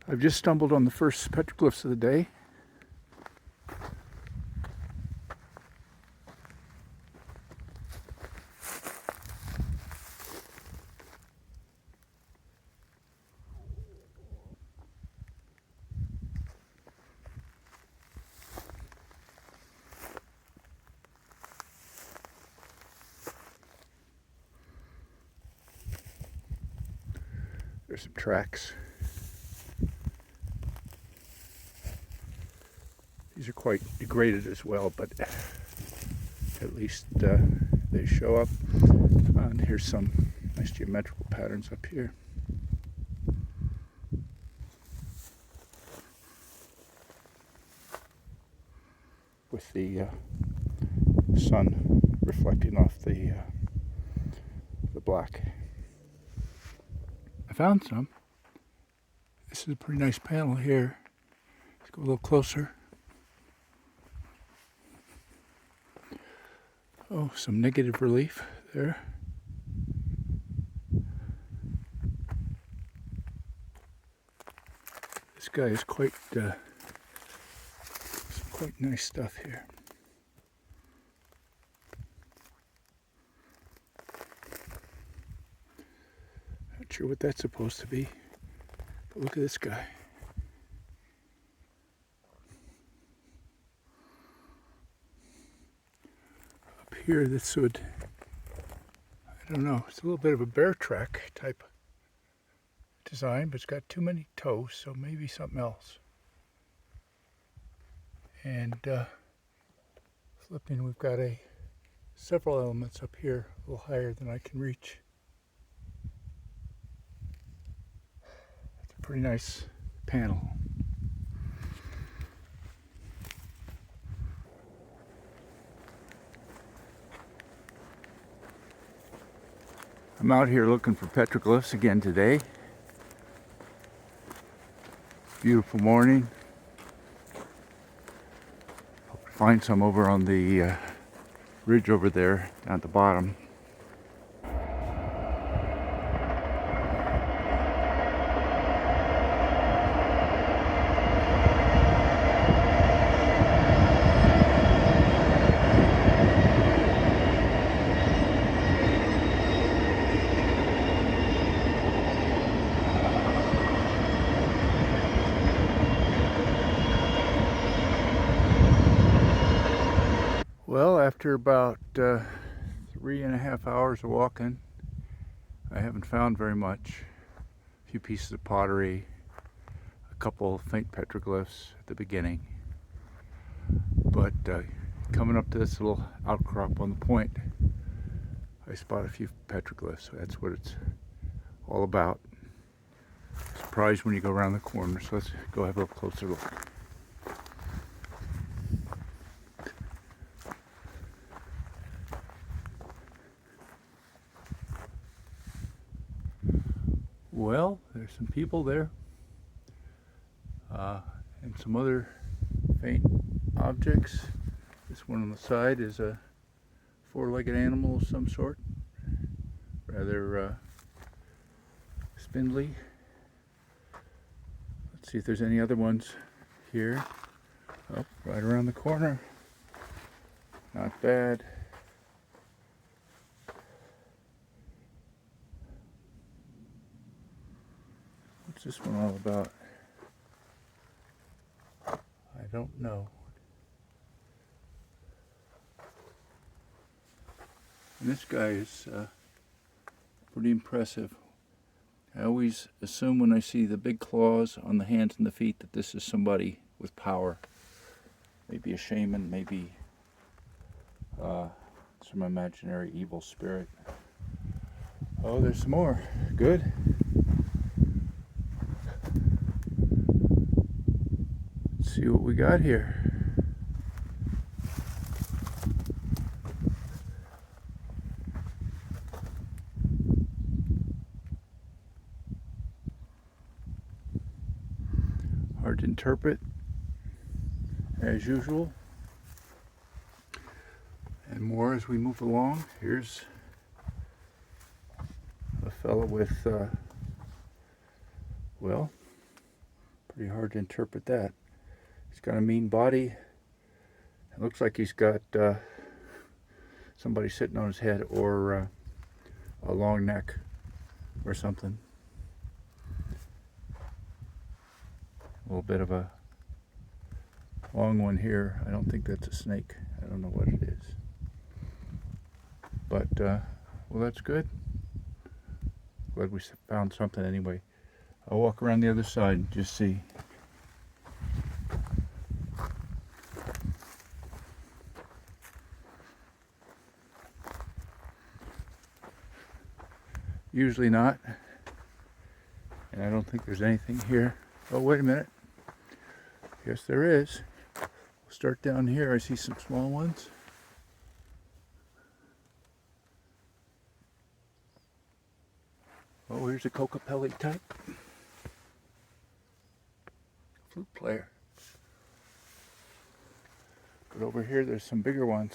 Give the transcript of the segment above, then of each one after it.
I've just stumbled on the first petroglyphs of the day. There's some tracks. These are quite degraded as well, but at least they show up. And here's some nice geometrical patterns up here. With the sun reflecting off the black. I found some. This is a pretty nice panel here. Let's go a little closer. Oh, some negative relief there. This guy is quite some quite nice stuff here. Not sure what that's supposed to be, but look at this guy. Up here, this would, I don't know, it's a little bit of a bear track type design, but it's got too many toes, so maybe something else. And flipping, we've got several elements up here, a little higher than I can reach. It's a pretty nice panel. I'm out here looking for petroglyphs again today. Beautiful morning. Hope to find some over on the ridge over there down at the bottom. Well, after about 3.5 hours of walking, I haven't found very much. A few pieces of pottery, a couple faint petroglyphs at the beginning. But coming up to this little outcrop on the point, I spot a few petroglyphs. So that's what it's all about. Surprised when you go around the corner, so let's go have a little closer look. Well, there's some people there, and some other faint objects. This one on the side is a four-legged animal of some sort, rather spindly. Let's see if there's any other ones here. Oh, right around the corner. Not bad. What's this one all about? I don't know. And this guy is pretty impressive. I always assume when I see the big claws on the hands and the feet that this is somebody with power. Maybe a shaman, maybe some imaginary evil spirit. Oh, there's some more. Good. See what we got here. Hard to interpret, as usual. And more as we move along. Here's a fellow with, well, Pretty hard to interpret that. He's got a mean body. It looks like he's got somebody sitting on his head, or a long neck or something. A little bit of a long one here. I don't think that's a snake. I don't know what it is. But, well, that's good. Glad we found something anyway. I'll walk around the other side and just see. Usually not. And I don't think there's anything here. Oh, wait a minute. Yes, there is. We'll start down here. I see some small ones. Oh, here's a Cocopelli type. Flute player. But over here there's some bigger ones.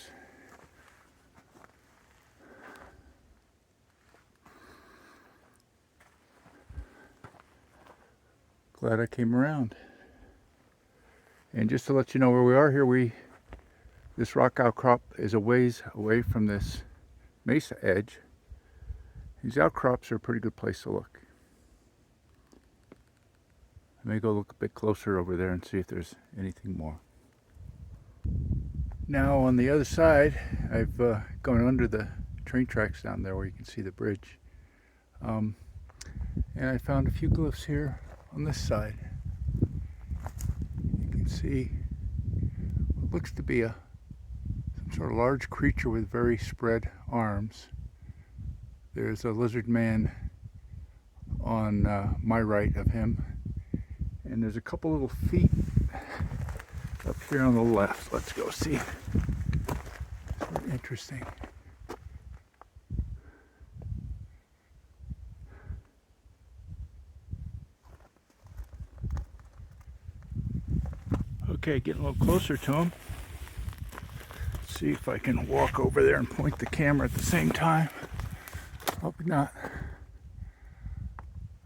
Glad I came around. And just to let you know where we are here, this rock outcrop is a ways away from this mesa edge. These outcrops are a pretty good place to look. I may go look a bit closer over there and see if there's anything more. Now on the other side, I've gone under the train tracks down there where you can see the bridge. And I found a few glyphs here on this side. You can see what looks to be some sort of large creature with very spread arms. There's a lizard man on my right of him, and there's a couple little feet up here on the left. Let's go see. It's very interesting. Okay, getting a little closer to him. Let's see if I can walk over there and point the camera at the same time. Hope not.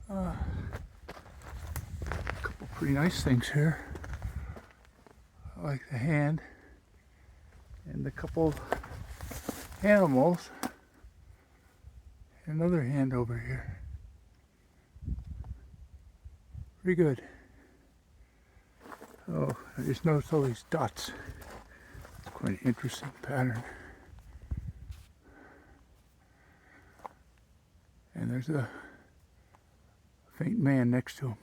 A couple pretty nice things here. I like the hand and a couple animals. Another hand over here. Pretty good. Oh, I just noticed all these dots. It's quite an interesting pattern. And there's a faint man next to him.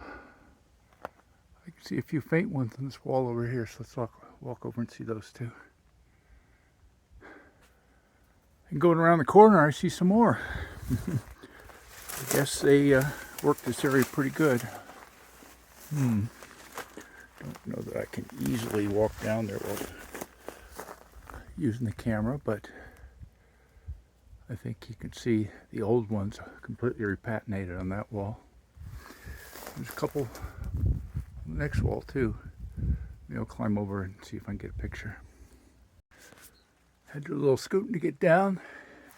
I can see a few faint ones on this wall over here, so let's walk over and see those too. And going around the corner, I see some more. I guess they worked this area pretty good. Don't know that I can easily walk down there while using the camera, but I think you can see the old ones completely repatinated on that wall. There's a couple on the next wall too. Maybe I'll climb over and see if I can get a picture. Had to do a little scooting to get down,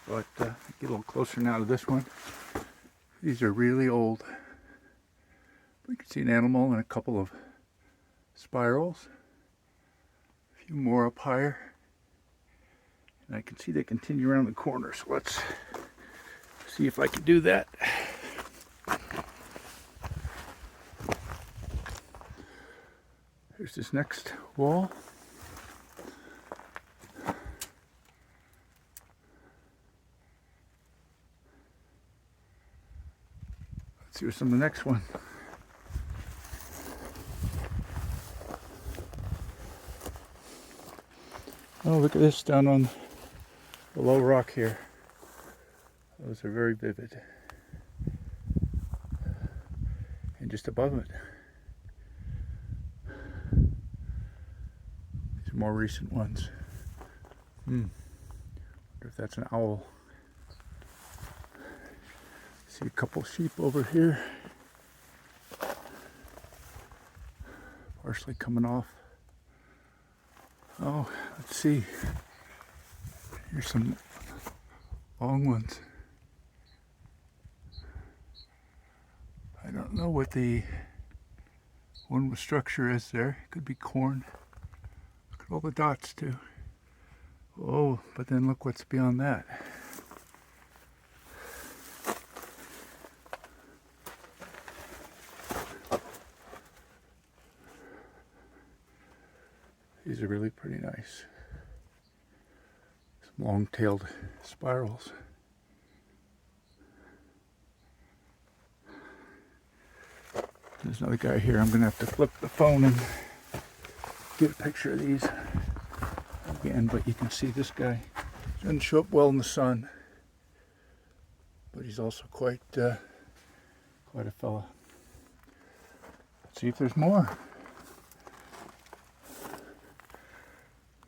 but get a little closer now to this one. These are really old. We can see an animal and a couple of spirals. A few more up higher. And I can see they continue around the corner, so let's see if I can do that. Here's this next wall. Let's see what's on the next one. Oh, look at this down on the low rock here. Those are very vivid. And just above it, these are more recent ones. Wonder if that's an owl. See a couple sheep over here, partially coming off. Oh, let's see. Here's some long ones. I don't know what the one structure is there. It could be corn. Look at all the dots too. Oh, but then look what's beyond that. These are really pretty nice. Some long-tailed spirals. There's another guy here. I'm going to have to flip the phone and get a picture of these again, but you can see this guy doesn't show up well in the sun, but he's also quite a fella. Let's see if there's more.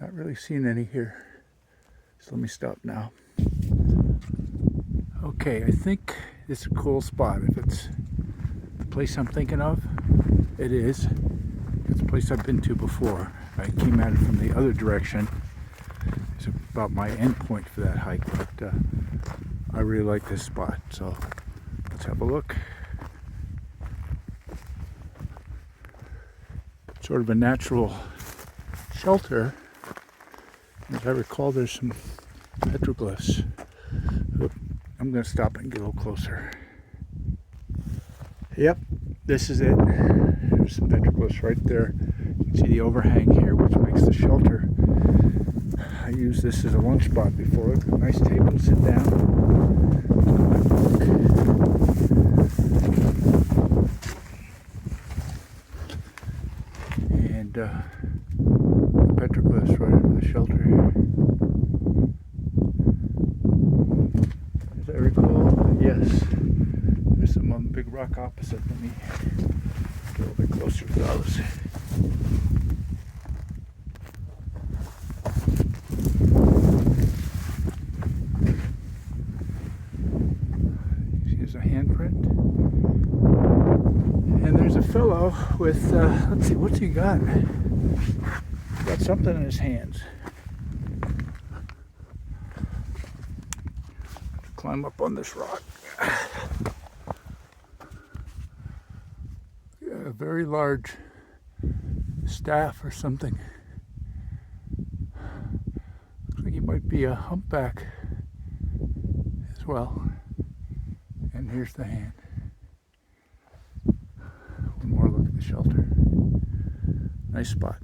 Not really seeing any here, so let me stop now. Okay, I think it's a cool spot. If it's the place I'm thinking of, it is. It's a place I've been to before. I came at it from the other direction. It's about my end point for that hike, but I really like this spot, so let's have a look. Sort of a natural shelter. As I recall, there's some petroglyphs. Oop, I'm going to stop and get a little closer. Yep, this is it. There's some petroglyphs right there. You can see the overhang here, which makes the shelter. I used this as a lunch spot before. It's a nice table to sit down. And petroglyphs right under the shelter here. As I recall, yes, there's some on the big rock opposite. Let me get a little bit closer to those. Here's a handprint. And there's a fellow with, let's see, what's he got? Got something in his hands. Climb up on this rock. A very large staff or something. Looks like he might be a humpback as well. And here's the hand. One more look at the shelter. Nice spot.